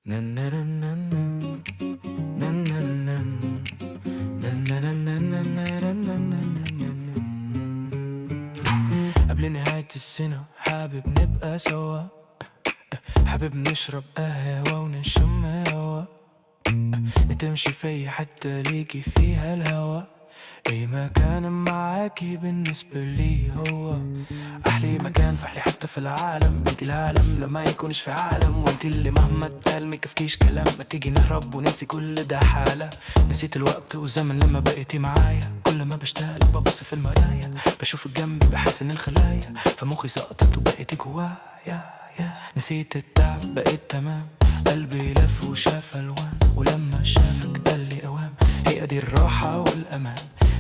قبل نهاية السنة حابب نبقى سوا، حابب نشرب قهوة ونشم هوا، نتمشي في حتة ليكي فيها الهوا. اي مكان معاكي بالنسبة لي هو احلى مكان فحلي حتى في العالم. انتي العالم لما يكونش في عالم، وانتي اللي مهما اتقال مكفكيش كلام. ما تيجي نهرب وننسي كل ده حالة. نسيت الوقت والزمن لما بقيتي معايا. كل ما بشتغل ببص في المراية، بشوف الجنب بحس ان الخلايا فمخي سقطت وبقيتي جوايا. نسيت التعب بقيت تمام، قلبي لف وشاف الوان، ولما شافك قال لي اوام. هي دي الراحة والامان،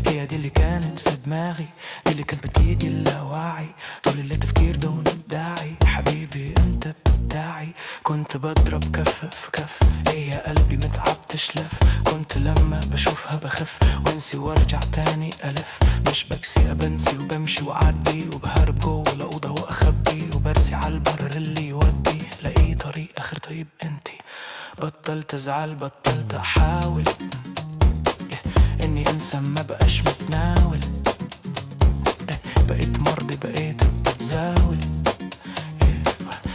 هي دي اللي كانت في دماغي، دي اللي كانت بتيجي اللاواعي. طول الليل تفكير دون داعي، حبيبي انت بتاعي. كنت بضرب كف في كف، هي قلبي متعبتش لف. كنت لما بشوفها بخف وانسي وارجع تاني الف. مش بكسي بنسي وبمشي وعدي، وبهرب جوه الاوضه واخبي، وبرسي عالبر اللي يودي لاقي طريق اخر. طيب انتي بطلت ازعل، بطلت احاول اني انسى، ما بقاش متناول. بقيت مرضي بقيت بتزاول،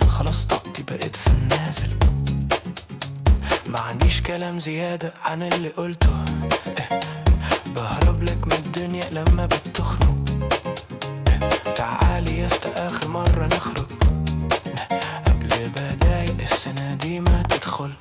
خلاص طاقتي بقيت في النازل. ما عنديش كلام زيادة عن اللي قلته، بهرب لك من الدنيا لما بتخنق. تعالي يا استا اخر مرة نخرج قبل بداية السنة دي ما تدخل.